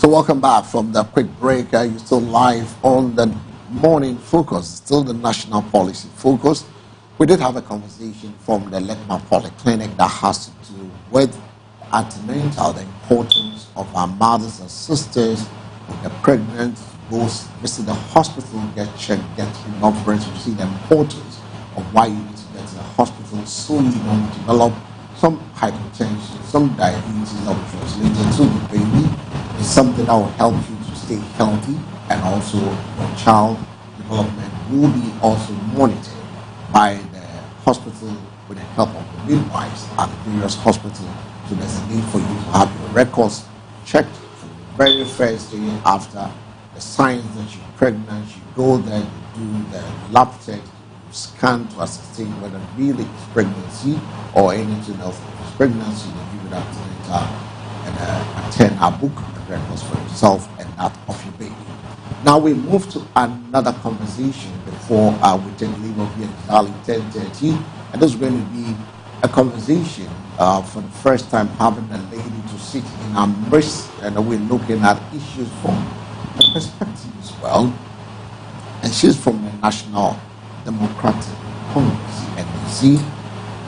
So welcome back from the quick break. You're still live on the morning focus, still the national policy focus. We did have a conversation from the Lekma Polyclinic that has to do with antenatal, the importance of our mothers and sisters, the pregnant, those visit the hospital, get checked, get enough breast. You see the importance of why you need to get to the hospital so you don't develop some hypertension, some diabetes that will translate to the baby. Is something that will help you to stay healthy, and also your child development will be also monitored by the hospital with the help of the midwives at various hospitals. So there's a need for you to have your records checked from the very first day after the signs that you're pregnant. You go there, you do the lab test, you scan to ascertain whether really it's pregnancy or anything else. If it's pregnancy, you give it up and attend our book records for yourself and that of your baby. Now we move to another conversation before we take leave of here at Darling 10:30, and this is going to be a conversation for the first time having a lady to sit in our midst, and we're looking at issues from a perspective as well. And she's from the National Democratic Congress, NDC.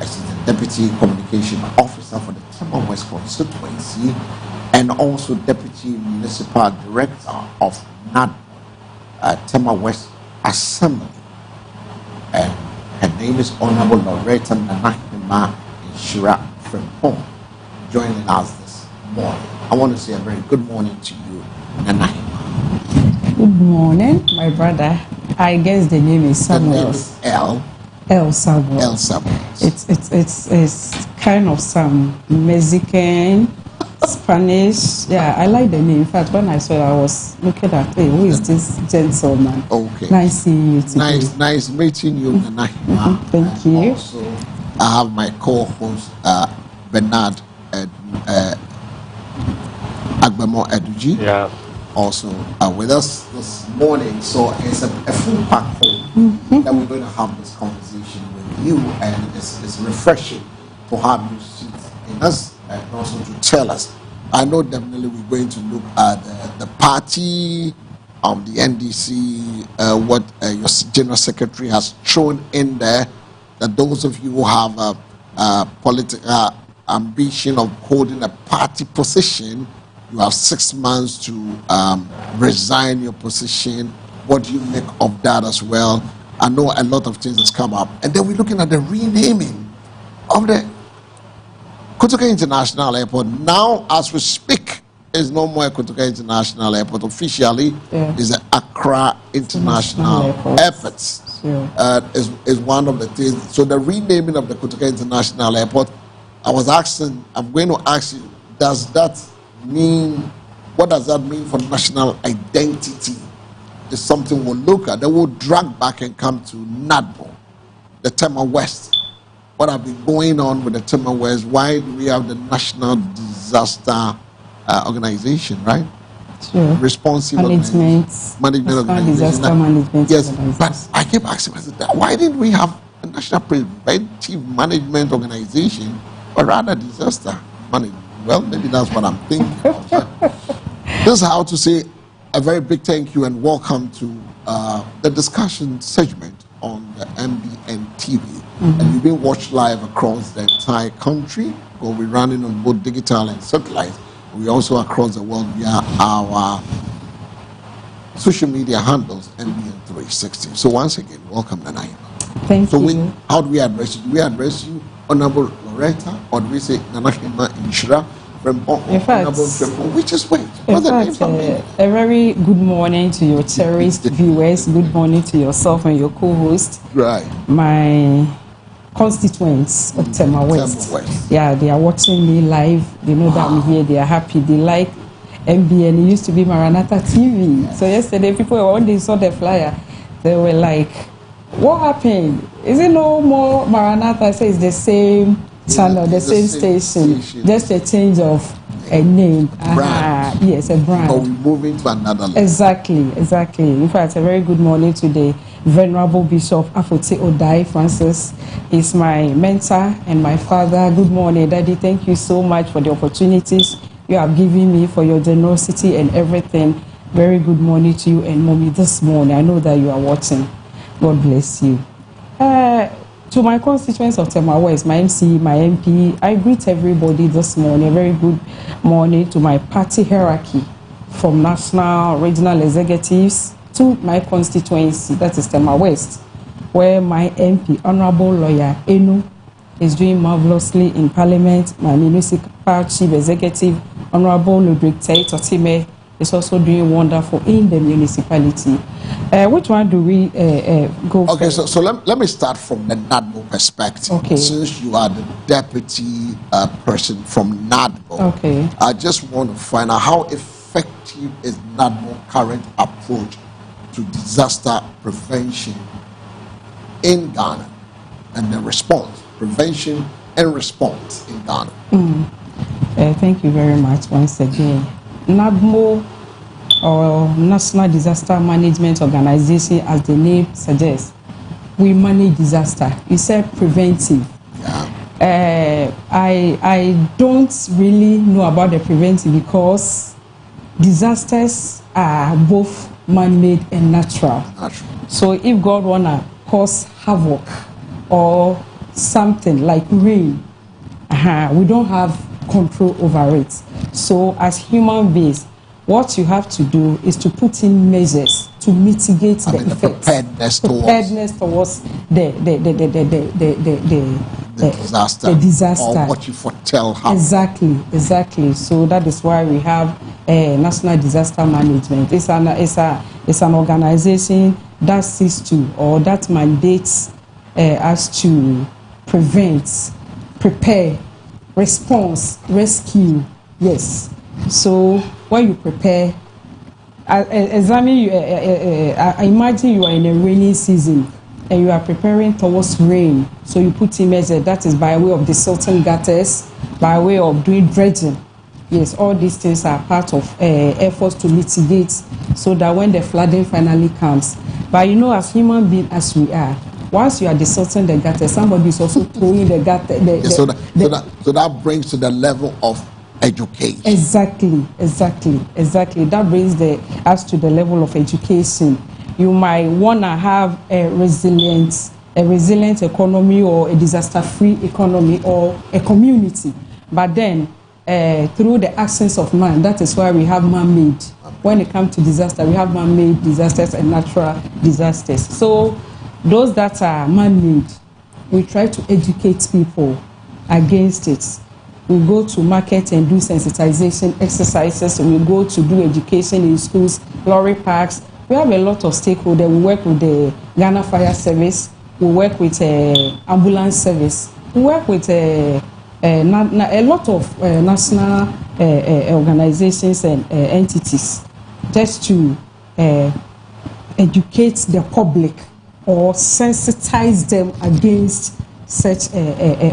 She's the Deputy Communication Officer for the Tema West constituency, and also Deputy Municipal Director of NAD, Tema West Assembly. And her name is Honorable Loretta Nanahima Inshira Frimpong, joining us this morning. I want to say a very good morning to you, Nanahima. Good morning, my brother. I guess the name is Samuel. The name is El Samuel. El Samuel. It's kind of some Mexican, Spanish. Yeah, I like the name. In fact, when I saw it, I was looking at, hey, who is this gentleman? Okay. Nice seeing you today. Nice meeting you, Nanahima. Thank you. Also, I have my co-host Bernard Agbemo Eduji. Yeah. Also with us this morning. So it's a full pack home that we're going to have this conversation with you, and it's refreshing to have you sit in us and also to tell us. I know definitely we're going to look at the party, the NDC, what your General Secretary has thrown in there, that those of you who have a political ambition of holding a party position, you have 6 months to resign your position. What do you make of that as well? I know a lot of things has come up. And then we're looking at the renaming of the Kotoka International Airport. Now, as we speak, is no more Kotoka International Airport. Officially, is the Accra International Airport. Sure. Is one of the things. So the renaming of the Kotoka International Airport, I'm going to ask you, does that mean, what does that mean for national identity? Is something we'll look at. Then we'll drag back and come to NADBO, the Tema West. What have been going on with the Tema West? Why do we have the National Disaster Organization, right? Sure. Responsive management organization. Disaster management. Yes, but I keep asking myself, why didn't we have a National Preventive Management Organization, or rather disaster management? Well, maybe that's what I'm thinking of. This is how to say a very big thank you and welcome to the discussion segment on the MBN TV. And you've been watched live across the entire country. We're running on both digital and satellite. We're also across the world via our social media handles, MBN 360. So once again, welcome, Nanahima. Thank you. How do we address you? Do we address you Honorable Loretta, or do we say Nanahima Inshira Frimpong? In fact, which is which? A very good morning to your cherished viewers. Good morning to yourself and your co-host. Right. My constituents of Tema West. Yeah, they are watching me live. They know that I'm here. They are happy. They like MBN. It used to be Maranatha TV. So yesterday, people, when they saw the flyer, they were like, what happened? Is it no more Maranatha? I say it's the same channel, the same station, just a change of a name. Brand. Yes, a brand. But we're moving to another level. Exactly. In fact, a very good morning to the Venerable Bishop Afote Odai Francis. Is my mentor and my father. Good morning, Daddy. Thank you so much for the opportunities you have given me, for your generosity and everything. Very good morning to you and mommy this morning. I know that you are watching. God bless you. To my constituents of Tema West, my MC, my MP, I greet everybody this morning. A very good morning to my party hierarchy, from national, regional executives to my constituency, that is Tema West, where my MP, Honorable Lawyer Enu, is doing marvelously in Parliament. My municipal chief executive, Honorable Ludwig Totime, is also doing wonderful in the municipality. Which one do we go for? Okay, so let me start from the NADMO perspective. Okay. Since you are the deputy person from NADMO, okay, I just want to find out how effective is NADMO's current approach to disaster prevention in Ghana, and the response, prevention and response in Ghana. Thank you very much once again. NADMO, or National Disaster Management Organization, as the name suggests, we manage disaster. You said preventive. Yeah. I don't really know about the preventive because disasters are both man-made and natural. So if God wanna cause havoc or something like rain, we don't have control over it. So as human beings, what you have to do is to put in measures to mitigate the effects. Preparedness towards the disaster. Or what you foretell happens. Exactly. So that is why we have National Disaster Management. It's an organization that seeks to, or that mandates us to prevent, prepare, response, rescue. Yes. So when you prepare, imagine you are in a rainy season and you are preparing towards rain. So you put in measures, that is by way of desilting gutters, by way of doing dredging. Yes, all these things are part of efforts to mitigate, so that when the flooding finally comes. But you know, as human beings as we are, once you are desilting the gutter, somebody is also throwing the gutter. So that brings to the level of education. Exactly. That brings us to the level of education. You might want to have a resilient economy, or a disaster-free economy, or a community. But then, through the absence of man, that is why we have man-made. When it comes to disaster, we have man-made disasters and natural disasters. So those that are man-made, we try to educate people against it. We go to market and do sensitization exercises. We go to do education in schools, lorry parks. We have a lot of stakeholders. We work with the Ghana Fire Service. We work with ambulance service. We work with a lot of national organizations and entities, just to educate the public or sensitize them against such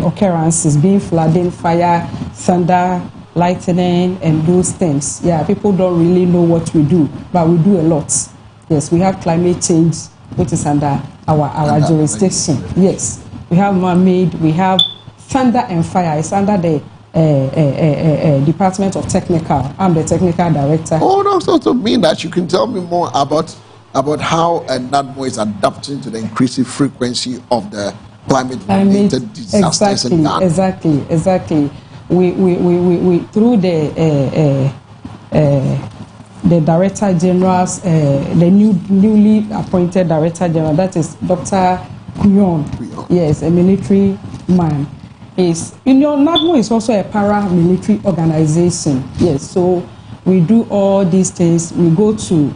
occurrences, being flooding, fire, thunder, lightning, and those things. Yeah, people don't really know what we do, but we do a lot. Yes, we have climate change, which is under our jurisdiction. Yes, we have man-made, we have thunder and fire. It's under the Department of Technical. I'm the technical director. Oh, no, so to mean that you can tell me more about how NADMO is adapting to the increasing frequency of the climate-related disasters in Ghana. Exactly. We through the Director General's, the newly appointed Director General, that is Dr. Kuyon. Yes, a military man. NADMO is also a paramilitary organization. Yes, so we do all these things. We go to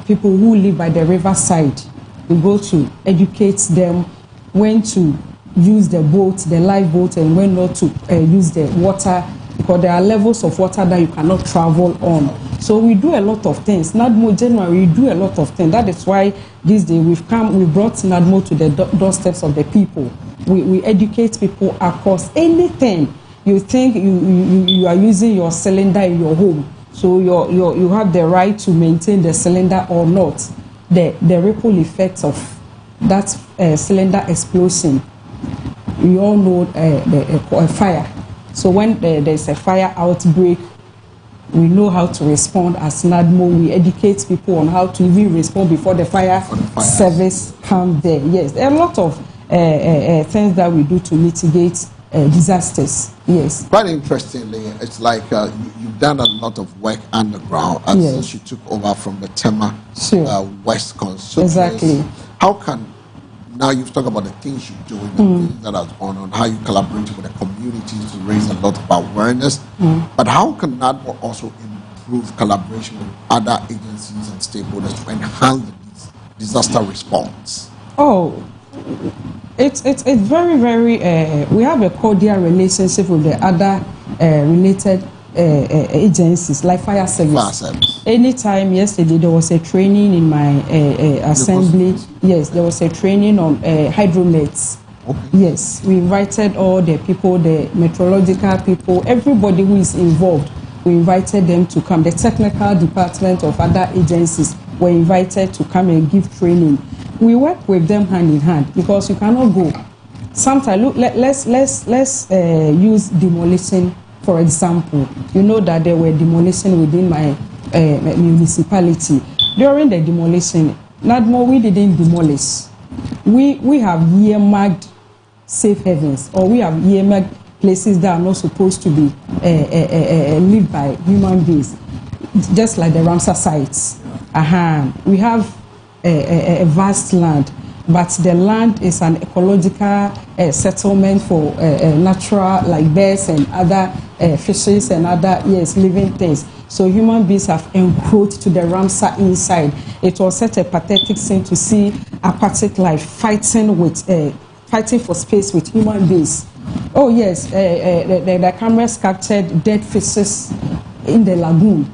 people who live by the riverside. We go to educate them when to use the boat, the live boat, and when not to use the water, because there are levels of water that you cannot travel on. So we do a lot of things. NADMO generally, we do a lot of things. That is why this day we brought NADMO to the doorsteps of the people. We educate people across anything. You think you are using your cylinder in your home, so you have the right to maintain the cylinder or not. The ripple effects of that cylinder explosion. We all know a fire. So when there's a fire outbreak, We know how to respond as NADMO. We educate people on how to even respond before the fire service come there. Yes, there are a lot of things that we do to mitigate disasters. Yes. Quite interestingly, it's like you've done a lot of work underground since you took over from the Tema West constituency. Exactly. How can, now you've talked about the things you do, the things that have gone on, how you collaborate with the communities to raise a lot of awareness, but how can NADMO also improve collaboration with other agencies and stakeholders to enhance the disaster response? Oh, it's very, very, we have a cordial relationship with the other related agencies like fire service. Anytime, yesterday there was a training in my assembly. Yes, there was a training on hydronets. Okay. Yes, we invited all the people, the meteorological people, everybody who is involved. We invited them to come. The technical department of other agencies were invited to come and give training. We work with them hand in hand because you cannot go. Sometimes, look, let's use demolition, for example. You know that there were demolition within my municipality. During the demolition, NADMO, we didn't demolish. We have earmarked safe havens, or we have earmarked places that are not supposed to be lived by human beings, just like the Ramsar sites. We have a vast land, but the land is an ecological settlement for natural, like birds and other fishes and other living things. So human beings have encroached to the Ramsar inside. It was such a pathetic scene to see aquatic life fighting for space with human beings. Oh yes, the cameras captured dead fishes in the lagoon,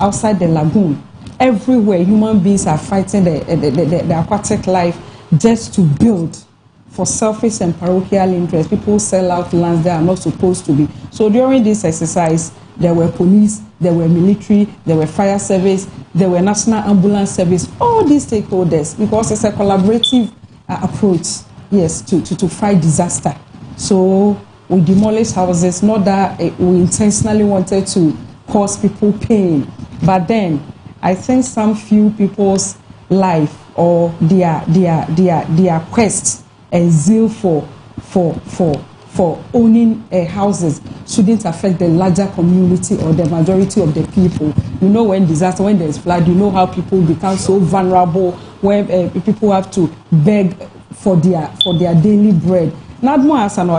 outside the lagoon. Everywhere, human beings are fighting the aquatic life just to build for selfish and parochial interest. People sell out lands that are not supposed to be. So during this exercise, there were police, there were military, there were fire service, there were national ambulance service, all these stakeholders, because it's a collaborative approach, yes, to fight disaster. So we demolished houses, not that we intentionally wanted to cause people pain, but then I think some few people's life or their quest and zeal for owning houses shouldn't affect the larger community or the majority of the people. You know, when there's flood, you know how people become so vulnerable when people have to beg for their daily bread. Not more as an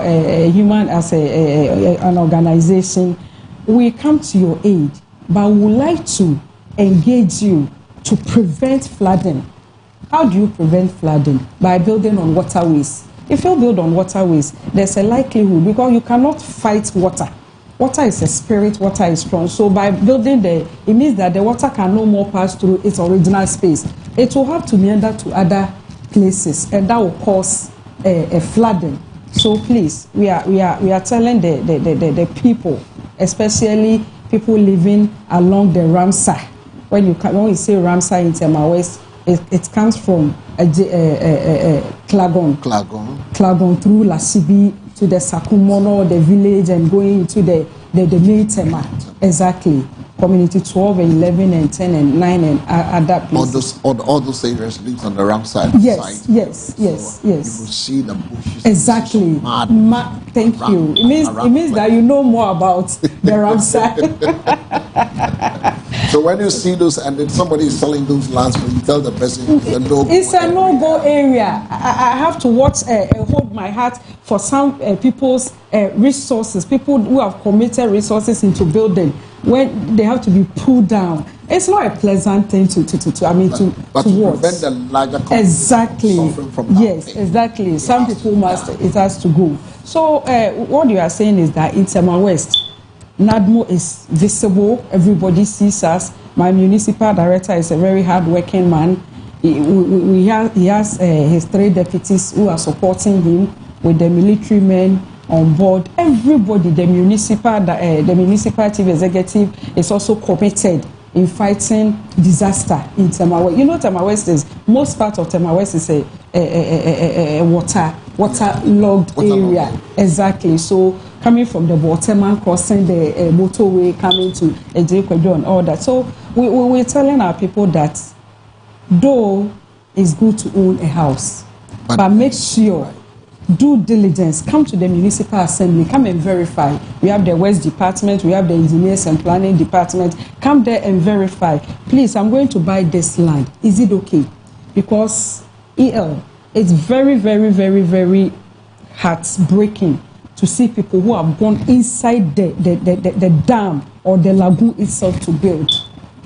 organization, we come to your aid, but we would like to engage you to prevent flooding. How do you prevent flooding? By building on waterways. If you build on waterways, there's a likelihood, because you cannot fight water. Water is a spirit, water is strong. So by building it means that the water can no more pass through its original space. It will have to meander to other places, and that will cause a flooding. So please, we are telling the people, especially people living along the Ramsar. When we say Ramsar in Tema West, it comes from Klagon through Lasibi to the Sakumono, the village, and going into the main Tema. Exactly. Community 12 and 11 and 10 and 9 and other places. All those areas live on the Ramsar side. Yes. You will see the bushes. Exactly. Thank you. It means that you know more about the Ramsar. So when you see those and then somebody is selling those lands, when you tell the person it's a no-go area. I have to hold my heart for some people's resources, people who have committed resources into building, when they have to be pulled down. It's not a pleasant thing to watch. Prevent the larger exactly. From that yes, thing. Exactly. Some people it has to go. So what you are saying is that in Tema West, NADMO is visible. Everybody sees us. My municipal director is a very hard-working man. He has his 3 deputies who are supporting him, with the military men on board. Everybody, the municipal chief executive is also committed in fighting disaster in Tema West. You know, Tema West is, most part of Tema West is a waterlogged area. Exactly. So coming from the Waterman crossing the motorway, coming to Ejekwedo and all that. So we're telling our people that though it's good to own a house, but make sure, due diligence, come to the municipal assembly, come and verify. We have the West Department, we have the Engineers and Planning Department. Come there and verify. Please, I'm going to buy this land. Is it okay? Because it's very, very, very, very heartbreaking to see people who have gone inside the dam or the lagoon itself to build.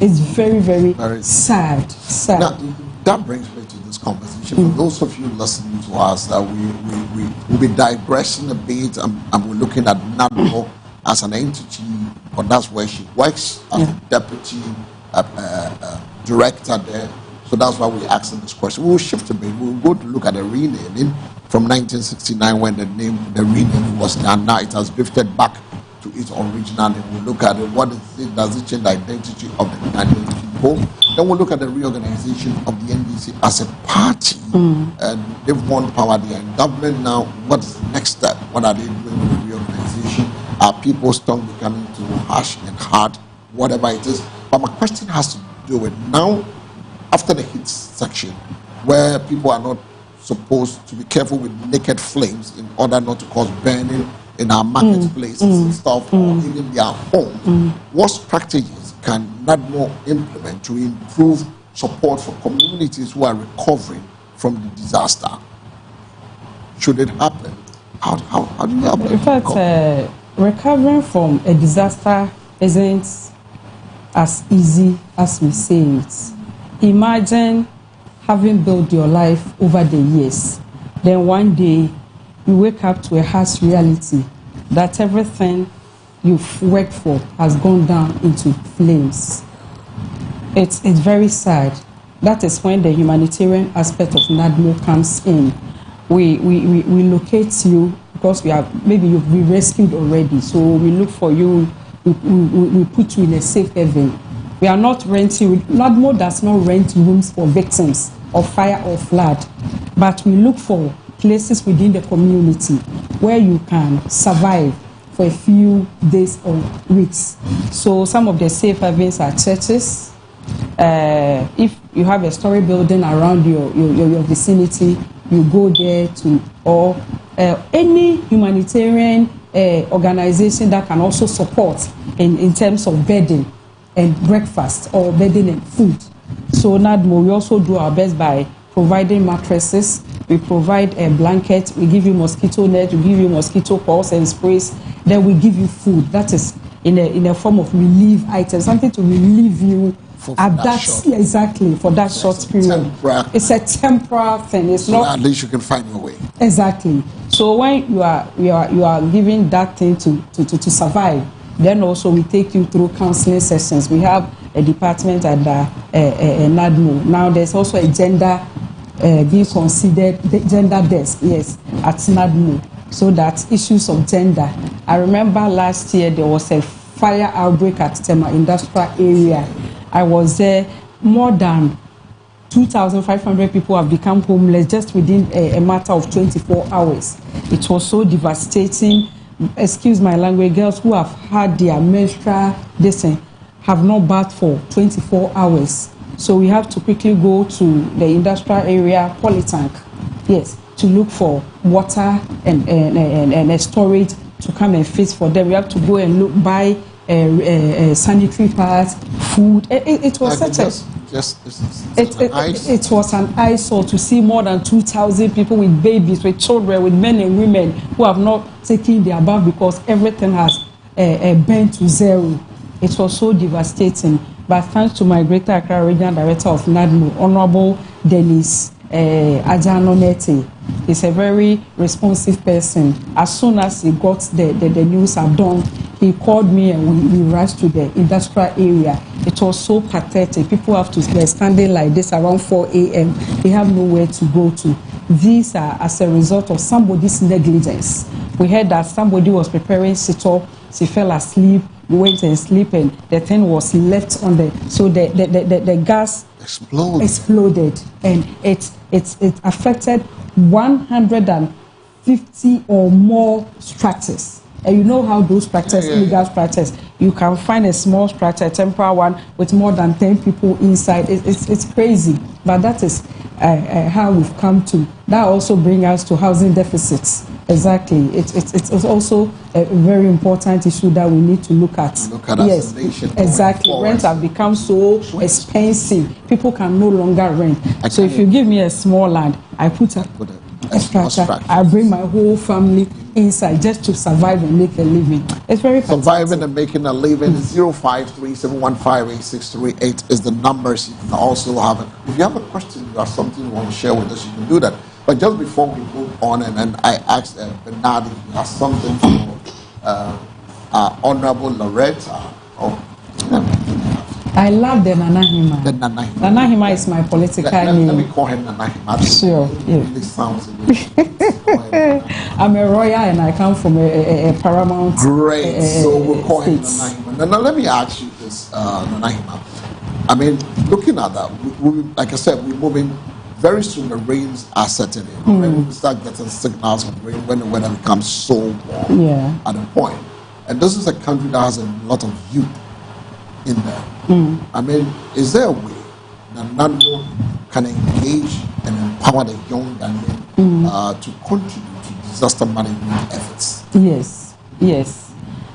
It's very, very, very sad. Now, that brings me to this conversation. For those of you listening to us, we'll be digressing a bit, and we're looking at NADMO as an entity, but that's where she works as a deputy director there. So that's why we're asking this question. We'll shift a bit. We'll go to look at the renaming from 1969 when the renaming was done. Now it has drifted back to its original name. We'll look at it. What is it? Does it change the identity of the Ghanaian people? Then we'll look at the reorganization of the NDC as a party. And they've won power. They are in government now. What is the next step? What are they doing with the reorganization? Are people's tongue becoming too harsh and hard? Whatever it is. But my question has to do with now, after the hits section, where people are not supposed to be careful with naked flames in order not to cause burning in our marketplaces and stuff, or even their homes. What strategies can NADMO implement to improve support for communities who are recovering from the disaster? Should it happen? How do you help them? In fact, recovering from a disaster isn't as easy as we say it. Imagine having built your life over the years, then one day you wake up to a harsh reality that everything you've worked for has gone down into flames. It's very sad. That is when the humanitarian aspect of NADMO comes in. We locate you because maybe you've been rescued already, so we look for you, we put you in a safe haven. We are not renting. NADMO does not rent rooms for victims of fire or flood, but we look for places within the community where you can survive for a few days or weeks. So some of the safe havens are churches. If you have a story building around your vicinity, you go there to, or any humanitarian organization that can also support in terms of bedding and breakfast, or bedding and food. So NADMO, we also do our best by providing mattresses. We provide a blanket. We give you mosquito net. We give you mosquito coils and sprays. Then we give you food. That is in a form of relief items, something to relieve you at that exactly for that short period. It's a temporary thing. It's so not. At least you can find your way. Exactly. So when you are giving that thing to survive, then also we take you through counseling sessions. We have a department at NADMO. Now there's also a gender being considered, the gender desk, yes, at NADMO, so that issues of gender. I remember last year there was a fire outbreak at Tema Industrial Area. I was there. More than 2,500 people have become homeless just within a matter of 24 hours. It was so devastating. Excuse my language, girls who have had their menstrual have not bathed for 24 hours. So we have to quickly go to the industrial area, Polytank, yes, to look for water and a storage to come and fix for them. We have to go and buy sanitary pads, food. It was such it was an eyesore to see more than 2,000 people with babies, with children, with men and women who have not taken their bath because everything has burned to zero. It was so devastating. But thanks to my Greater Accra Regional Director of NADMO, Honorable Dennis Ajanonete, he's a very responsive person. As soon as he got the news are done, he called me and we rushed to the industrial area. It was so pathetic. People have to be standing like this around 4 a.m. They have nowhere to go to. These are as a result of somebody's negligence. We heard that somebody was preparing sit-up, she fell asleep, went and sleep, and the thing was left on the, so the gas exploded, and it affected 150 or more structures. and you know how those structures, illegal structures, you can find a small structure, a temporary one with more than 10 people inside. It's crazy, but that is how we've come to. That also brings us to housing deficits. Exactly. It's also a very important issue that we need to look at. Yes, exactly. Rents have become so expensive. People can no longer rent. So if you give me a small land, I put a structure, I bring my whole family inside just to survive and make a living. It's very pathetic. Surviving and making a living. 053-715-8638 is the numbers. You can also have it. If you have a question or something you want to share with us, you can do that. But just before we move on, and then I asked Bernard if he has something for Honorable Loretta. I love the Nanahima. The Nanahima. Nanahima is my political name. Let me call him Nanahima. Sure. Yeah. It sounds I'm a royal and I come from a paramount. Great. So we'll call him Nanahima. Now let me ask you this, Nanahima. I mean, looking at that, like I said, we're moving. Very soon the rains are setting in. When we start getting signals of rain when the weather becomes so warm at a point. And this is a country that has a lot of youth in there. I mean, is there a way that NADMO can engage and empower the young Ghanaian to contribute to disaster management efforts? Yes.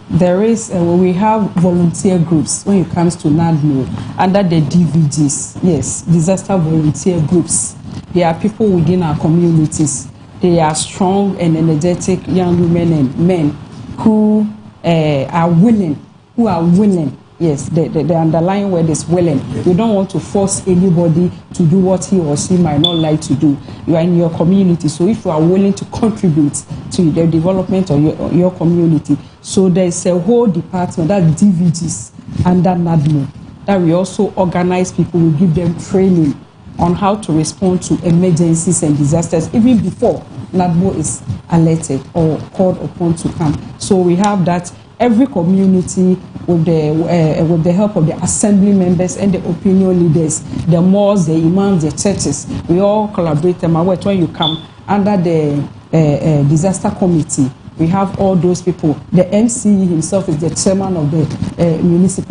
There is, we have volunteer groups when it comes to NADMO under the DVGs. Yes, disaster volunteer groups. There are people within our communities. They are strong and energetic young women and men who are willing. Yes, the underlying word is willing. You don't want to force anybody to do what he or she might not like to do. You are in your community, so if you are willing to contribute to the development of your community, so there's a whole department, that's DVGs, under NADMO, that we also organize people, we give them training on how to respond to emergencies and disasters, even before NADMO is alerted or called upon to come. So we have that. Every community, with the help of the assembly members and the opinion leaders, the mosques, the imams, the churches, we all collaborate. When you come under the disaster committee, we have all those people. The MC himself is the chairman of the municipal